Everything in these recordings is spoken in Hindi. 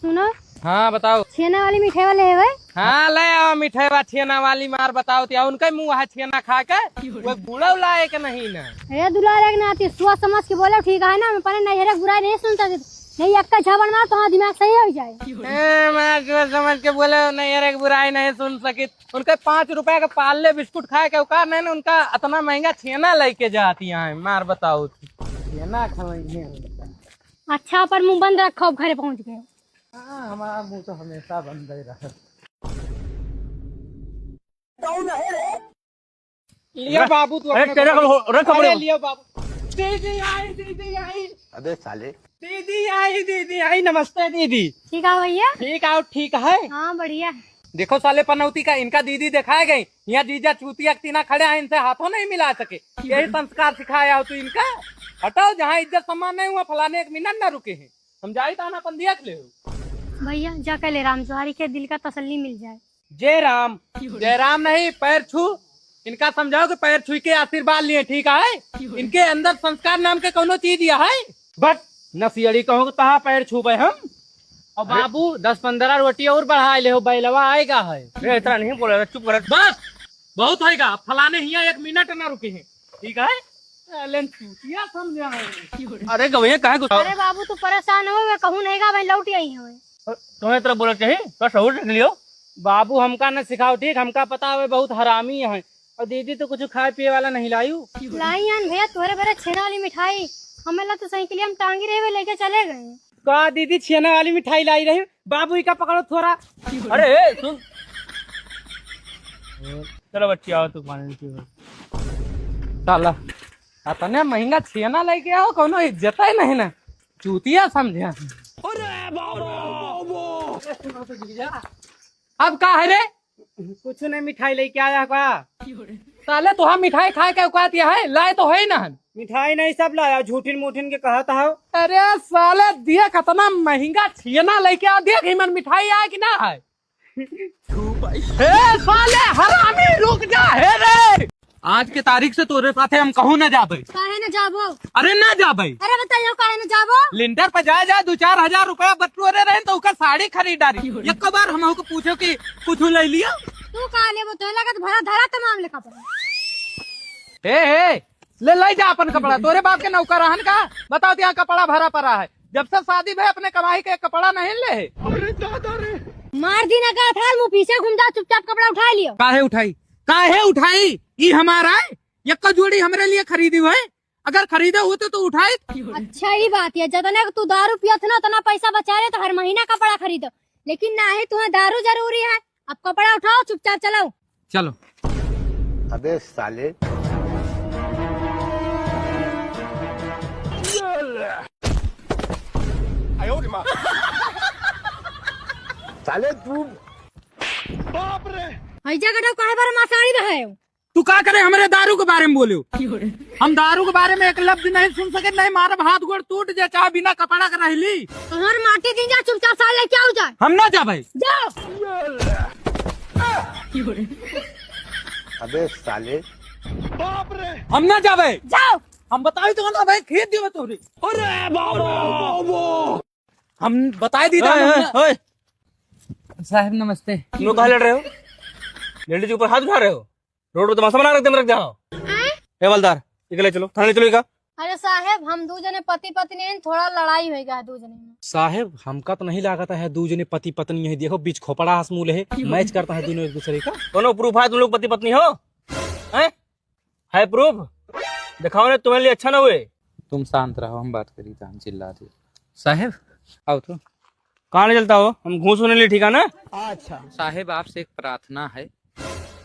सुनो। हाँ बताओ। छेना वाली मिठाई वाले है भाई। हाँ ले आओ मिठाई बा छेना वाली मार बताओ तो उनका मुँह है छेना खा के वो बुरा लाए के नहीं ना। अरे दुला लेके ना आती सोच समझ के बोलो ठीक है ना। मैं नहीं है बुराई नहीं सुनता नहीं अक्का झाबड़ मार तुम्हारा दिमाग सही हो जाए। मैं जो समझ के बोले नहीं यार एक बुराई नहीं सुन सकी। उनके 5 रुपए का पार्ले बिस्कुट खाए के औकात नहीं ना उनका इतना महंगा छेना लेके जाती है मार बताओ छेना खवाइए। अच्छा पर मुंह बंद रखो घरे पहुंच गए। हाँ हमारा मुंह तो हमेशा बंद ही रहा। लियो बाबू तू अपने लियो बाबू। दीदी आई। अबे साले दीदी आई नमस्ते दीदी। ठीक है भैया। ठीक है ठीक है। हाँ बढ़िया। देखो साले पनौती का इनका दीदी दिखाए गई यहाँ जीजा चूतिया तीना खड़े हैं इनसे हाथों नहीं मिला सके। यही संस्कार सिखाया हो तू इनका। हटाओ जहाँ इज्जत सम्मान नहीं हुआ फलाने एक मिनट न रुके हैं समझाई ताना पंदिया ले भैया जा ले राम जोहारी के दिल का तसल्ली मिल जाए। जय राम नहीं पैर छू इनका समझाओ कि पैर छू के आशीर्वाद लिए ठीक है। इनके अंदर संस्कार नाम के कोनो चीज यह है बट नसियड़ी कहो तहा पैर छू हम और बाबू 10-15 रोटी और बढ़ा ले हो बैलवा आएगा है। इतना नहीं बोले चुप कर बस बहुत होगा फलाने हिया 1 मिनट न रुके हैं ठीक है। समझा अरे गवैया कहे अरे बाबू तू परेशान हो मैं कहूँ नहीं भाई लौट आई है तुम्हें तरह बोला चाहिए तो शहूर लियो बाबू हमका न सिखाओ ठीक हमका पता है बहुत हरामी है और दीदी तो कुछ खाए पिए वाला नहीं लायू लाई भैया तुम्हारे बड़े छेना वाली मिठाई हमें तो सही के लिए हम टांगी रहे हुए लेके चले गए। का दीदी छेना वाली मिठाई लाई रही बाबू का पकड़ो थोड़ा। अरे सुन चलो बच्ची आओ तू साला अतने महंगा छेना लेके आओ कोनो इज्जत ही नहीं ना चूतिया समझा। अब का है रे कुछ नहीं मिठाई लेके आया का साले तो हम मिठाई खाए के औकात यह है लाए तो है ना मिठाई नहीं सब लाया झूठिन मूठिन के कहता है। अरे साले दिया कितना महंगा छेना लेके आ देख हिमन मिठाई आए कि ना है। साले हरामी रुक जा है रे आज के तारीख से तोरे साथे हम कहूँ न जाबे। काहे न जाबो? अरे न जाबे। अरे बताइयो काहे न जाबो? लिंटर पे जा 2-4 हजार रुपया बटोरे रहे तो उनका साड़ी खरीदारी एक बार हम को पूछो कि कुछ ले लिया तू का लेबो तो लगत भरा धरा तमाम ले कपड़ा। ए ले जा अपन कपड़ा तोरे बाप के नौकर रहन का बताओ यहाँ कपड़ा भरा पड़ा है जब से शादी भे अपने कमाई के कपड़ा नहीं ले। अरे दादा रे मार दी ना का था मुँह पीछे घूम जा चुपचाप कपड़ा उठा लियो। काहे उठाई ये हमारा है एक जोड़ी हमारे लिए खरीदी हुए अगर खरीदे होते तो उठाए। अच्छा ही बात है जितना तू दारू पियत ना उतना पैसा बचा ले तो हर महीना कपड़ा खरीदो लेकिन ना है तुम्हें दारू जरूरी है। अब कपड़ा उठाओ चुपचाप चलाओ चलो। अबे साले साले तू बाप रे काहे बार मासाड़ी रहे हो तू का करे हमारे दारू के बारे में बोले हम दारू के बारे में एक लफ्ज नहीं सुन सके नहीं मारे हाथ गोड़ टूट जाए चाहे बिना कपड़ा के रहली तुम्हारे माटी दिन जा चुपचाप साल लेके आओ जाए हम ना जा भाई जाओ। अबे साले बाप रे हम ना जा भाई जाओ हम बताए तो ना भाई खेत दियो तोरे। अरे बाबू हम बताए दी साहब नमस्ते। तुम लोग कहाँ लड़ रहे हो लेडीज के ऊपर हाथ उठा रहे हो रोड पर तमाशा बना रख जाओ। हवलदार निकले चलो थाने चलो का। अरे साहब हम 2 जने पति पत्नी हैं थोड़ा लड़ाई होगा 2 जने में। साहेब हमका तो नहीं लागता है 2 जने पति पत्नी है देखो बीच खोपड़ा हंसमूल है मैच करता है दोनों एक दूसरे का। दोनों प्रूफ है तुम लोग पति पत्नी हो है प्रूफ दिखाओ ना तुम्हारे लिए अच्छा ना हुए। तुम शांत रहो हम बात करी हम चिल्ला दे साहेब आओ तो कहाँ ले चलता हो हम घूस होने लिए ठीक है ना। अच्छा साहेब आपसे एक प्रार्थना है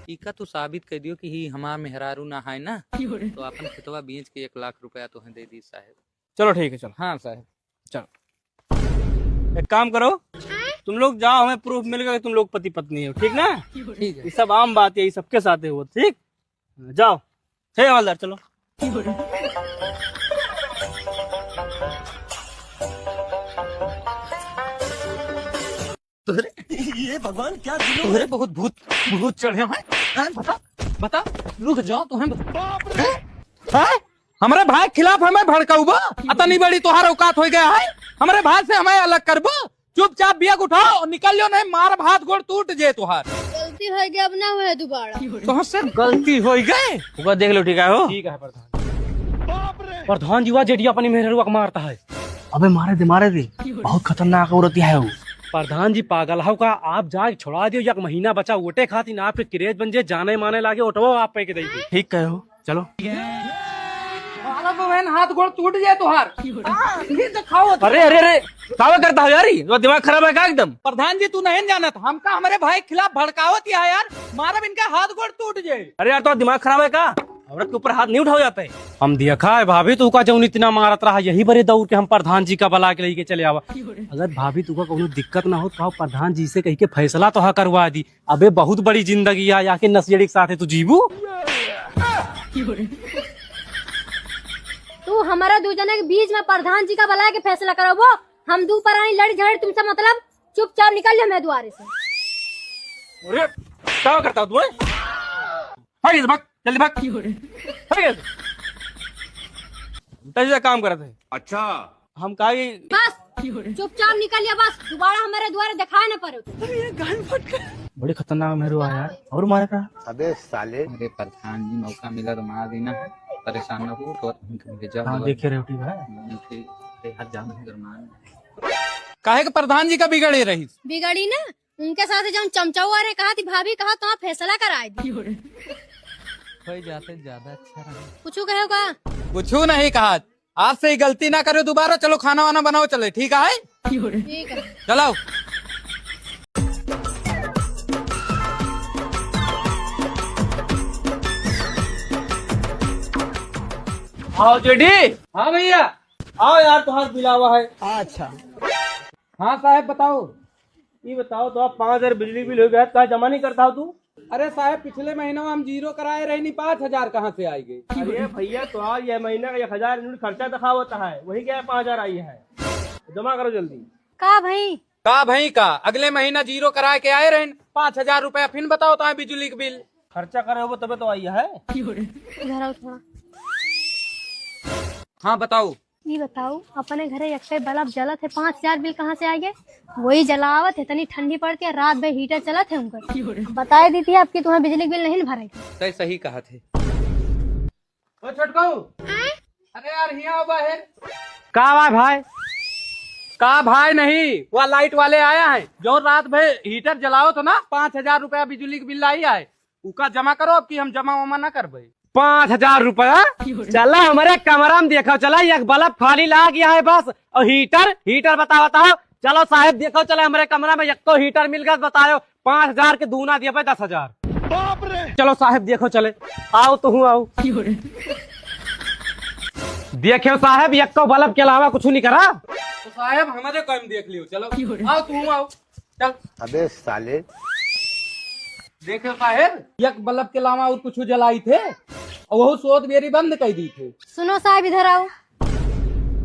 इका तो साबित कर दियो कि ही हमारा मेहरारू ना है ना तो अपन खेतवा बेच के 1 लाख रुपया तो दे दी साहेब। चलो ठीक है चलो। हाँ साहेब चलो एक काम करो तुम लोग जाओ हमें प्रूफ मिल गया कि तुम लोग पति पत्नी हो ठीक ना। ठीक है ये सब आम बात है ये सबके साथ है वो ठीक जाओ है हवलदार चलो। ये भगवान क्या तुम्हारे बहुत भूत चढ़े हैं बता रुक जाओ तुम्हें हमारे भाई खिलाफ हमें भड़काऊबा अतनी बड़ी तोहार औकात हो गया है हमारे भाई से हमें अलग करबो चुपचाप बियक उठाओ और निकल लो, नहीं मार हाथ गोड़ टूट जे तुहार। गलती हो गई, अब ना हुए दोबारा। तो से गलती हो गए। होगा देख लो, ठीक है हो? ठीक है प्रधान। प्रधान जी जेडी अपनी मेहरुआ को मारता है। अबे मारे दे बहुत खतरनाक औरत है वो। प्रधान जी पागल हो का, आप जाके छोड़ा दियो, एक महीना बचा ओटे खातिर आपके क्रेज बन जे, जाने माने लागे ओटवो आप पे के देगी। ठीक कहे हो, चलो। बहन हाथ गोड़ टूट जाए तुहार। दिखाओ। अरे कावा करता है यार, ये दिमाग खराब है क्या एकदम? प्रधान जी तू नहीं जानत, हमका हमारे भाई खिलाफ भड़कावत है यार, मारब इनका हाथ गोड़ टूट जाए। अरे यार तो दिमाग खराब है का? औरत के ऊपर हाथ नहीं उठाओ जाता है। हम देखा है भाभी तू का जौन इतना मारत रहा, यही बड़े दौड़ के हम प्रधान जी का बला के लेके चले आवा। अगर भाभी तू का कोनो दिक्कत ना हो तो प्रधान जी से कही के फैसला तो करवा दी। अबे बहुत बड़ी जिंदगी है, आके नशेड़ी के साथ है तू जीबू। तू हमारा दो जने के बीच में प्रधान जी का बुला के फैसला करो, वो हम दो परानी लड़ी झगड़ तुमसे मतलब, चुपचाप निकल जाओ मेरे द्वारे से। अरे क्या करता तू? भाग जल्दी भाग। तैसे काम करते हैं। अच्छा हम कहा बस चुपचाप निकल जा, बस दोबारा हमारे द्वारे दिखाए न पड़ो। बड़े खतरनाक मेरे यार, और मारे का। अबे साले अरे प्रधान जी मौका मिला तो मार देना है, परेशान न हो तो हाँ देखे रहे ठीक है। काहे के प्रधान जी का बिगड़े रही? बिगड़ी ना उनके साथ जब चमचाऊ रहे, कहा थी भाभी कहा तो फैसला कराए दी। जाते ज्यादा अच्छा रहा। कुछ कहोगा? कुछ नहीं कहा, आज से ही गलती ना करो दोबारा। चलो खाना वाना बनाओ, चले ठीक है? ठीक है चलो। आओ जेडी। हाँ भैया। आओ यार, तुम्हारा बिला हुआ है। अच्छा हाँ साहब बताओ। ये बताओ तो आप 5000 बिजली बिल हो गया, क्या जमा नहीं करता हो तू? अरे साहब पिछले महीने में हम जीरो कराए रहे, नहीं 5000 कहाँ से आई गई? अरे भैया तो आज ये महीने का 1000 यूनिट खर्चा दिखा होता है, वही क्या 5000 आई है, जमा करो जल्दी। का भाई का अगले महीना जीरो करा के आए रहे 5000 रुपया, फिर बताओ तो बिजली के बिल खर्चा करे हो तबे तो आई है। इधर आओ थोड़ा। हाँ बताओ। ये बताओ अपने घरे अक्षय बल्ब जलत है, 5000 बिल कहाँ से आ गए? वही जलावत है, इतनी ठंडी पड़ती है, रात भर हीटर चलत है उनका। बताए दी थी आपकी तुम्हें बिजली बिल नहीं भरेगी। सही कहा थे। ओ छोटको, अरे यार यहाँ बाहर का भाई नहीं, वह लाइट वाले आया है जो रात भर हीटर जलाओ तो ना 5000 रुपया बिजली के बिल आई है, उका जमा करो। अब की हम जमा वमा न करबे। 5000 रुपया? चला हमारे कमरा में देखो, चला एक बल्ब खाली ला गया है बस, और हीटर बताओ। चलो साहब देखो, चले हमारे कमरा में एक हीटर मिल गया, बताओ 5000 के दूना दिया भाई 10,000। चलो साहब देखो, चले आओ तो हूँ आओ। देखो साहब एक बल्ब के अलावा कुछ नहीं करा। तो साहब हमारे काम देख लियो। चलो आओ तू आओ, चल। अबे साले देखो साहब एक बल्ब के अलावा और कुछ जलाई थे, और वो सोत बेरी बंद कर दी थे। सुनो साहब इधर आओ।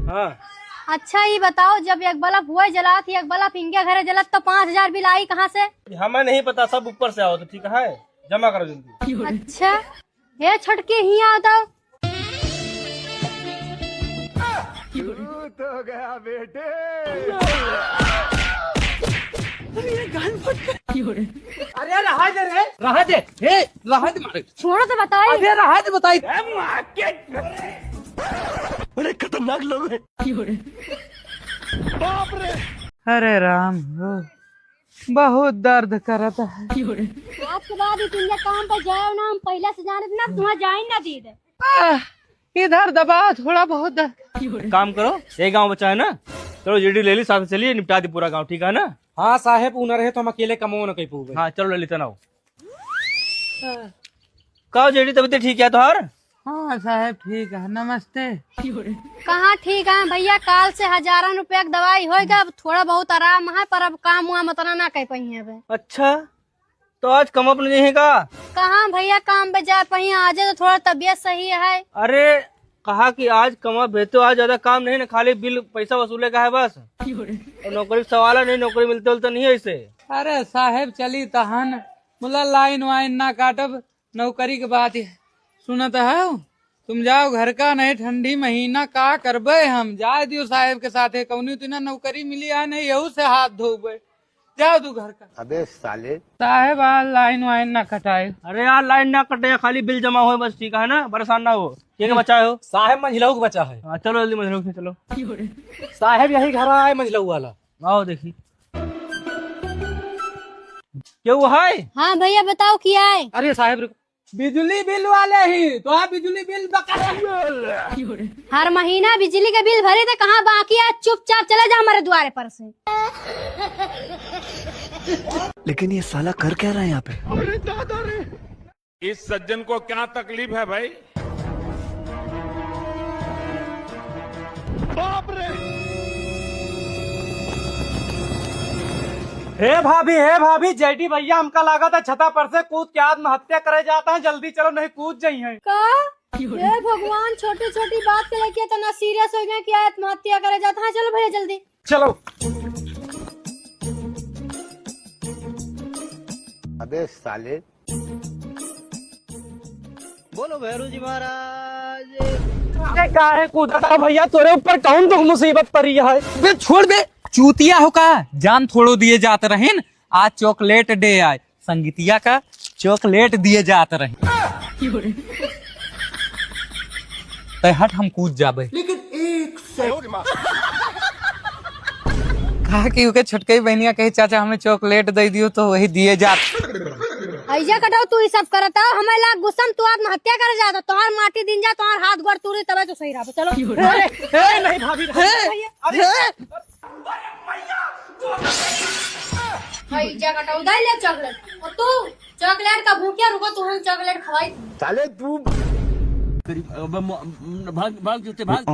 हाँ अच्छा ये बताओ, जब एक बल्ब हुआ जला थी, एक बल्ब इनके घरे जलत तो 5000 बिल आई कहाँ से? हमें नहीं पता, सब ऊपर से आओ तो ठीक है, जमा करो जल्दी। अच्छा ये छटके ही आता। तो गया बेटे। अरे रहा दे मारे, छोड़ो तो बताइए। अरे रहा दे बताई। बड़े खतरनाक लोग हैं। अरे राम बहुत दर्द करता है। आज के बाद तुम काम पर जाओ ना, हम पहले से जाने थे ना, तुम्हें जाए ना दी दे। इधर दबा थोड़ा बहुत दर्द। काम करो, एक गांव बचा है ना, चलो जेडी ले ली, साथ चलिए निपटा दी पूरा गांव, ठीक है ना? हाँ साहेब ऊना रहे तो हम अकेले कमो न कहीं पूगे। हाँ चलो ललिता ना हो। कहो जेडी तबीयत ठीक है तोहार? हाँ साहब ठीक है, नमस्ते। कहाँ ठीक है भैया, काल से 1000 रुपया की दवाई होगा, अब थोड़ा बहुत आराम है, पर अब काम हुआ मतलब ना कह पाई है। अच्छा तो आज कम अप नहीं है का? कहाँ भैया काम पे जा पाई, आज तो थोड़ा तबीयत सही है। अरे कहा कि आज कमा भेजते, आज ज्यादा काम नहीं ना, खाली बिल पैसा वसूले का है बस, और नौकरी सवाल है नहीं, नौकरी मिलते नहीं है इसे। अरे साहेब चली तहन मुला लाइन वाइन ना काटब, नौकरी के बात सुनत है तुम जाओ घर का, नहीं ठंडी महीना का करबे हम। जाए दियो साहेब के साथ कौनी तो नौकरी मिली है नहीं, यहू से हाथ धोबे। जाओ तू घर का। अबे साले साहेब लाइन वाइन ना कटाए। अरे यार लाइन ना कटे, खाली बिल जमा हो बस, ठीक है ना, परेशान ना हो। ये क्या बचा हो? साहेब मंझिलाऊ का बचा है। हाँ चलो जल्दी मंझिलाऊ से चलो। साहेब यही घर आए मंझिलाऊ वाला, आओ देखी क्यों है। हाँ भैया बताओ क्या है। अरे साहेब रुको, बिजली बिल वाले ही तो आप बिजली बिल बकाया। हर महीना बिजली का बिल भरे थे, कहाँ बाकी है? चुपचाप चले जा हमारे द्वारे पर से। लेकिन ये साला कर क्या रहा है यहाँ पे? इस सज्जन को क्या तकलीफ है भाई? हे भाभी जेडी भैया हमका लगा था छता पर से कूद के आत्महत्या करे जाता है, जल्दी चलो नहीं कूद जाई है। का ये भगवान, छोटी छोटी बात के लेके इतना सीरियस हो गए कि आत्महत्या करे जाता है। चलो भैया जल्दी चलो। अबे साले बोलो भैरू जी महाराज। अरे काहे कूदा था भैया, तोरे ऊपर कौन तो मुसीबत पड़ी है? बे छोड़ बे, चूतिया हो का जान थोड़ो दिए जाते रहे। आज चॉकलेट डे आए, संगीतिया का चॉकलेट दिए जाते रहे। ते हट हम कूद जाबे। लेकिन एक कहा कि उके छोटके बहनिया कहे चाचा हमें चॉकलेट दे दियो तो वही दिए जाते। ऐजा कटाओ तू ही सब करता हो, हमें लाग गुस्सा तू आत्महत्या करे जाता। तुम्हार माटी दिन जा, तुम्हार हाथ गोड़ तूरी तबे तो सही रहा। चलो नहीं भाभी ऐजा कटाओ दे ले चॉकलेट। और तू चॉकलेट का भूखिया, रुको तू हम चॉकलेट खवाई। साले तू भाग जूते भाग।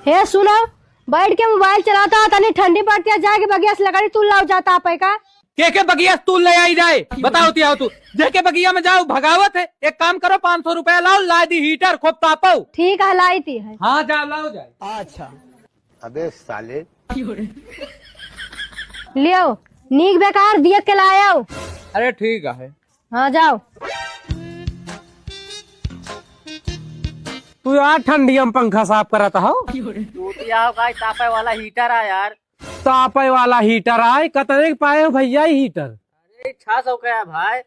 हे सुनो, बैठ के मोबाइल चलाता तनी ठंडी पड़ती है, जाके बगिया से लकड़ी तू लाओ जाता आप का। के बगिया तू ले आई जाए, बताओ तिया तू देखे बगिया में जाओ, भगावत है। एक काम करो 500 रुपया लाओ, ला दी हीटर खूब तापो। ठीक है लाई थी है। हाँ जाओ लाओ जाए। अच्छा अबे साले लियो नीक बेकार दिया के लाओ। अरे ठीक है। हाँ जाओ। तू यार ठंडी में पंखा साफ कराता हो। तापे वाला हीटर है यार। तापे वाला हीटर आए, कतरे पाए हो भैया हीटर? 600 का है भाई।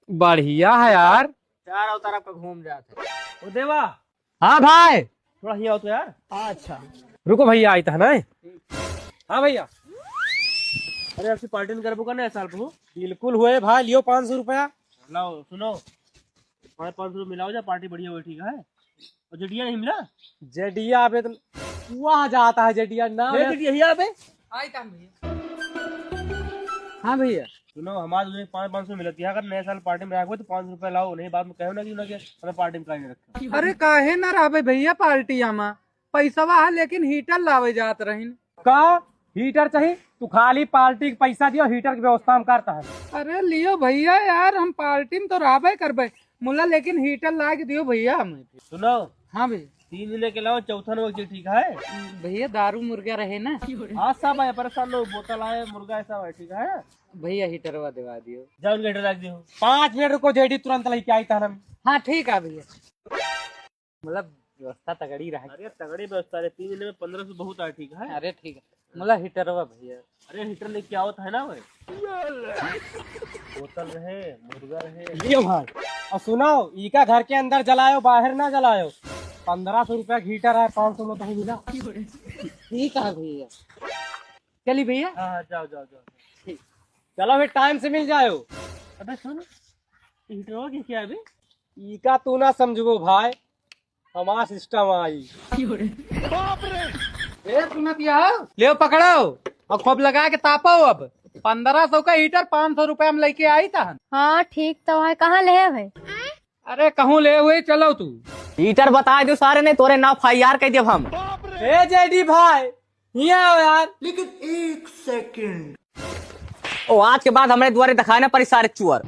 बढ़िया है यार, चारों तरफ का घूम जाते। ओ देवा। हाँ भाई थोड़ा ही आओ तो यार। अच्छा रुको भैया आई था ना। हाँ भैया। अरे आपसे पार्टी नहीं करबो का ना साल प्रभु? बिल्कुल हुए भाई, लियो 500 रुपया। लाओ सुनो, 500 मिलाओ जा, पार्टी बढ़िया हुई, ठीक है। और जेडिया नहीं मिला? जेडिया अबे तो वहाँ जाता है जेडिया ना। जेडिया पे आई था भैया। हाँ भैया सुनो, हमारे 500 मिलती है, अगर नए साल पार्टी में रखो तो 500 रुपया लाओ, नहीं बाद में कहो ना कि हमें पार्टी में कहीं नहीं रखा। अरे काहे ना रहे भैया पार्टी आमा, पैसा है लेकिन हीटर लावे जात रहीन। का हीटर चाहिए? तू खाली पार्टी का पैसा दियो, हीटर की व्यवस्था हम करता है। अरे लियो भैया यार, हम पार्टी में तो रहबे करबे मुला, लेकिन हीटर ला के दियो भैया हमें। सुनो। हाँ भैया 3 दिन के अलावा चौथा नंबर ठीक है भैया, दारू मुर्गा रहे ना। हाँ सब है, परेशान लोग बोतल आए, मुर्गा सब है, ठीक है भैया हीटरवा दिवा दियो। जाओ उनका हीटर रख दियो। 5 मिनट रुको, जेडी तुरंत लेके आई था हम। हाँ ठीक है भैया, मतलब व्यवस्था तगड़ी रहे। अरे तगड़ी व्यवस्था है, 3 दिन में 1500 बहुत है, ठीक है। अरे ठीक है, मतलब हीटरवा भैया। अरे हीटर लेके आओ है ना भाई, बोतल रहे, मुर्गा रहे, लियो भाई। और सुनो, इका घर के अंदर जलायो, बाहर ना जलायो। 1500 रुपया हीटर है, 500 में तो मिला। ठीक है भैया, चलिए भैया। हाँ जाओ जाओ जाओ, ठीक। चलो फिर टाइम से मिल जाओ। अबे सुन, हीटर की क्या है इका तू ना समझो भाई, हमारा सिस्टम आई। ले पकड़ो और खूब लगा के तापो। अब 1500 का हीटर 500 रुपया में लेके आई था। हाँ ठीक तो है, कहाँ ले है? अरे कहूँ ले हुए, चलो तू हीटर बता दो सारे, नहीं तोरे नाव FIR कह दियो हम। ए जेडी भाई यहाँ आओ यार। लेकिन 1 सेकंड। ओ आज के बाद हमारे द्वारे दिखाना पड़ी सारे चुअर।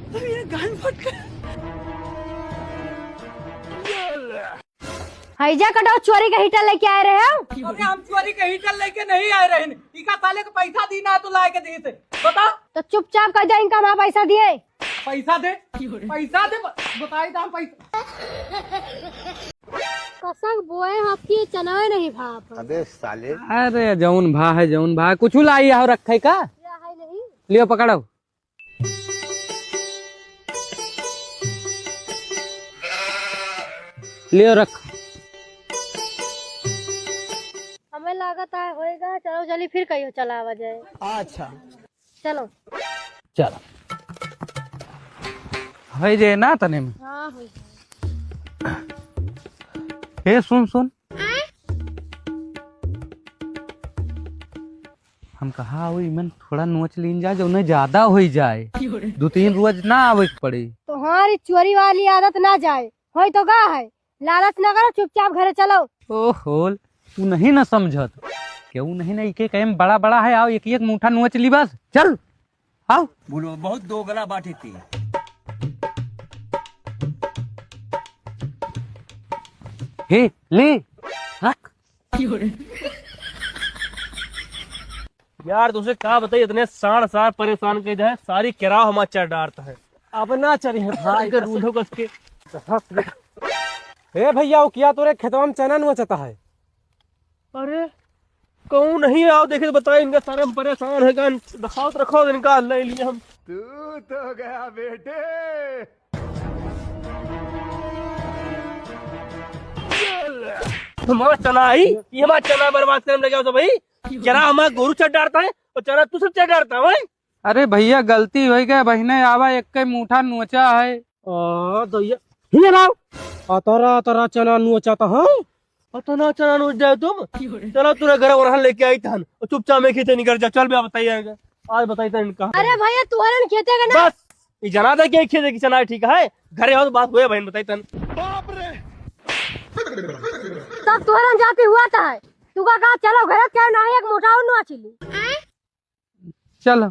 हैजा कटाओ, चोरी का हीटर लेके आए रहे हो? हम चोरी का हीटर लेके नहीं आए रहे, इका साले को पैसा दीना तो लाए के दी थे। बता तो चुपचाप कर दे, इनका माँ पैसा दिए। पैसा दे बताई दाम पैसा। कसक बोए आपकी चना नहीं भाप। अबे साले। अरे जौन भा है जौन भा, कुछ लाई हो रखे का, क्या है नहीं? लियो पकड़ो। लियो रख। हमें लागत है होएगा। चलो चली फिर कहियो चला आवा जाए। अच्छा। चलो। चलो है जे ना तने में। हाँ हुई। हे सुन सुन, हम कहा हुई मन थोड़ा नोच लीन जाए, जो उन्हें ज्यादा हो जाए, 2-3 रोज ना आवे के पड़ी। तुम्हारी चोरी वाली आदत ना जाए, होई तो का है। लालच ना करो, चुपचाप घरे चलो। ओहो, तू नहीं ना समझत, क्यों नहीं ना इके कहीं बड़ा बड़ा है, आओ एक एक मुठा नोच ली बस, चल आओ। बोलो बहुत दो गला बाटी थी। हे ले रख। यार तुझे क्या बताइए, इतने साड़ परेशान के जाए, सारी किराया हमारा चढ़ डालता है। अब ना चढ़ी भाई के रूधो कस के। ए भैया वो किया तोरे खेतवा में चना नोचता है। अरे कौन नहीं आओ देखे तो बताए, इनका सारे हम परेशान है। दिखाओ तो रखो इनका ले लिए हम। तू तो गया बेटे। हमारा चना आई, ये हमारा चना बर्बाद करने लगे हो तो भाई। चना हमारा गोरू चढ़ डालता है और चना तू सब चढ़ डालता है भाई। अरे भैया गलती हो गया, बहने आवा एक के मुठा नोचा है। ये लाओ अतरा चना नोचाता है। अतना चना नोच जाए तुम। चलो तुरे घर वहां लेके आई था और चुपचाप में खेते निकल जा। चल भी बताइएगा आज बताई था इनका। अरे भैया तुम्हारे खेते का ना। बस ये जना था कि खेते की चना ठीक है, घरे हो तो बात हुए बहन बताई तन। सब तुहरन जाती हुआ था है। तू का कहा चलो घर क्या ना एक मोटा और ना चिली। चलो